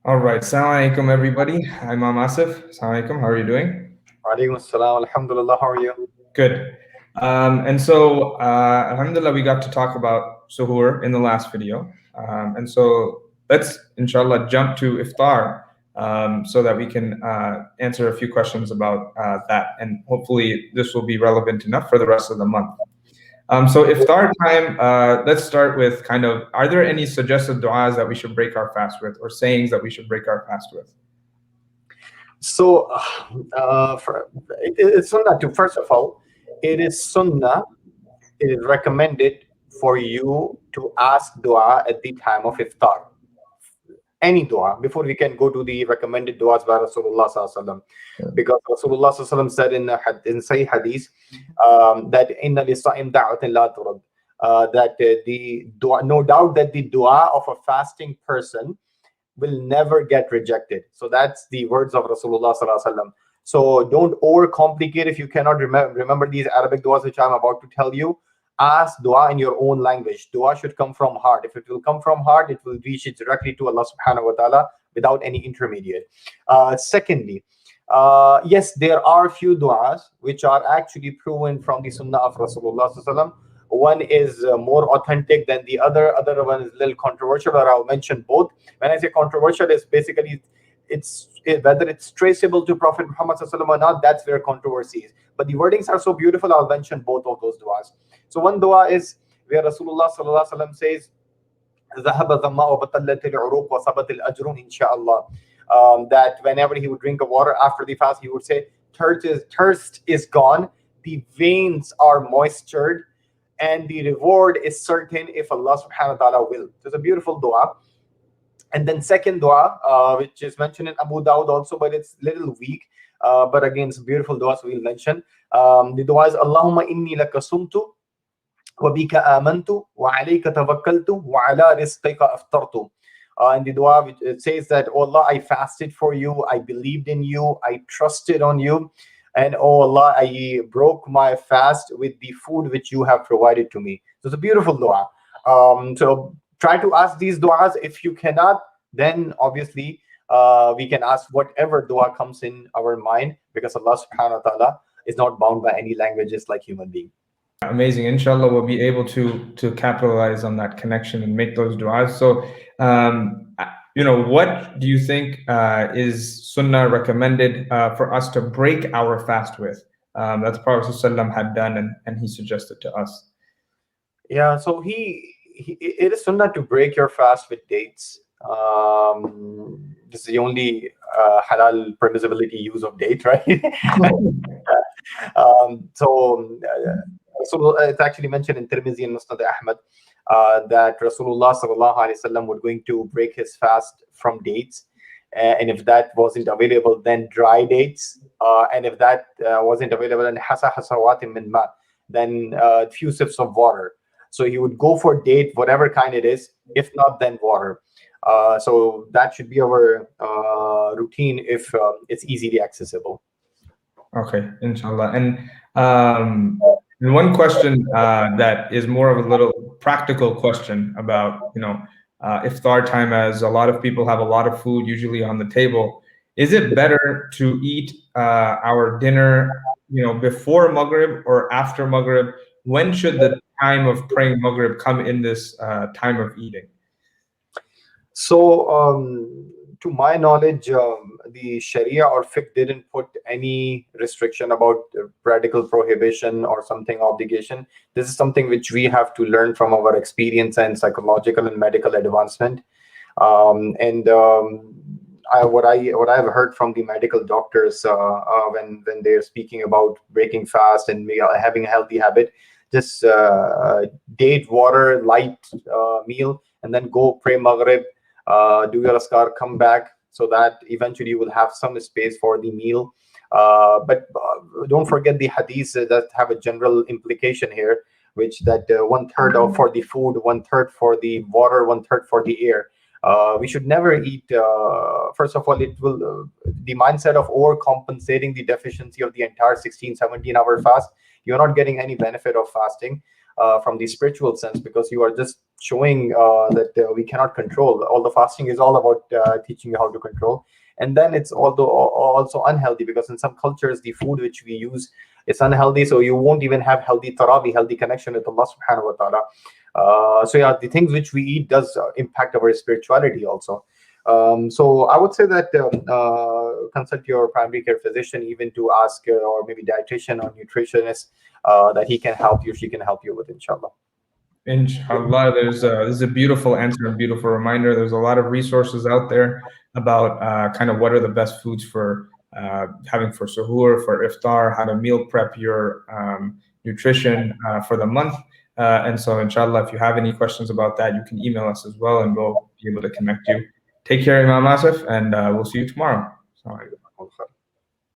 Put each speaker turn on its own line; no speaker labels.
All right. Assalamu alaikum, everybody. I'm Asif. Assalamu alaikum. How are you doing?
Walaikum assalam. Alhamdulillah. How are you?
Good. Alhamdulillah, we got to talk about suhoor in the last video. Let's, inshallah, jump to iftar so that we can answer a few questions about that. And hopefully, this will be relevant enough for the rest of the month. So iftar time, let's start with are there any suggested du'as that we should break our fast with, or sayings that we should break our fast with?
So, it's sunnah to, first of all, it is sunnah, it is recommended for you to ask dua at the time of iftar. Any dua, before we can go to the recommended duas by Rasulullah Sallallahu Alaihi Wasallam. Because Rasulullah Sallallahu Alaihi Wasallam said in Sahih Hadith that inna lisa'im da'watin la turad. That the dua, no doubt that the dua of a fasting person will never get rejected. So that's the words of Rasulullah Sallallahu Alaihi Wasallam. So don't overcomplicate. If you cannot remember these Arabic duas which I'm about to tell you, ask dua in your own language. Dua should come from heart. If it will come from heart, it will reach it directly to Allah subhanahu wa ta'ala without any intermediate. Secondly, yes, there are few du'as which are actually proven from the sunnah of Rasulullah Sallallahu Alaihi Wasallam. One is more authentic than the other one is a little controversial, or I'll mention both. When I say controversial, it's basically whether it's traceable to Prophet Muhammad Sallallahu Alaihi Wasallam or not, that's where controversy is. But the wordings are so beautiful, I'll mention both of those du'as. So one dua is where Rasulullah Sallallahu Alaihi Wasallam says, ذهب الظمأ وبطلت العروق وثبت الأجر إن شاء الله. That whenever he would drink of water after the fast, he would say, thirst is gone, the veins are moistured, and the reward is certain if Allah subhanahu wa ta'ala will. So it's a beautiful dua. And then second dua, which is mentioned in Abu Dawud also, but it's little weak. But again, it's a beautiful dua, so we'll mention. The dua is Allahumma inni laka sumtu wa bika amantu wa alayka tawakkaltu wa ala rizqika aftartu. And the dua which it says that, oh Allah, I fasted for you, I believed in you, I trusted on you, and oh Allah, I broke my fast with the food which you have provided to me. So it's a beautiful dua. So try to ask these duas. If you cannot, then obviously we can ask whatever dua comes in our mind, because Allah subhanahu wa ta'ala is not bound by any languages like human being.
Amazing. Inshallah, we'll be able to capitalize on that connection and make those du'as. So, what do you think is sunnah recommended for us to break our fast with? That the Prophet ﷺ had done and he suggested to us.
Yeah, so it is sunnah to break your fast with dates. This is the only halal permissibility use of date, right? So it's actually mentioned in Tirmidhi and Musnad Ahmad that Rasulullah sallallahu alaihi wasallam would going to break his fast from dates, and if that wasn't available, then dry dates, and if that wasn't available, then hasa hasawatim min ma, then few sips of water. So he would go for date, whatever kind it is. If not, then water. So that should be our routine if it's easily accessible.
Okay, inshallah. And one question that is more of a little practical question about, iftar time, as a lot of people have a lot of food usually on the table. Is it better to eat our dinner, before Maghrib or after Maghrib? When should the time of praying Maghrib come in this time of eating?
So, to my knowledge, the Sharia or fiqh didn't put any restriction about radical prohibition or something obligation. This is something which we have to learn from our experience and psychological and medical advancement. What I've heard from the medical doctors when they're speaking about breaking fast and having a healthy habit, just date water, light meal, and then go pray Maghrib, do your askar, come back, so that eventually you will have some space for the meal. But don't forget the hadiths that have a general implication here, which that 1/3 of for the food, 1/3 for the water, 1/3 for the air. We should never eat. First of all, it will the mindset of overcompensating the deficiency of the entire 16, 17 hour fast. You're not getting any benefit of fasting. from the spiritual sense, because you are just showing that we cannot control. All the fasting is all about teaching you how to control. And then it's also unhealthy, because in some cultures the food which we use is unhealthy, so you won't even have healthy tarabi, healthy connection with Allah subhanahu wa ta'ala. So yeah, the things which we eat does impact our spirituality also. So I would say that consult your primary care physician, even to ask, or maybe dietitian or nutritionist, that he can help you, she can help you with, inshallah.
Inshallah, this is a beautiful answer and beautiful reminder. There's a lot of resources out there about kind of what are the best foods for having for suhoor, for iftar, how to meal prep your nutrition for the month. And so, inshallah, if you have any questions about that, you can email us as well, and we'll be able to connect you. Take care, Imam Asif, and we'll see you tomorrow. Assalamu alaikum.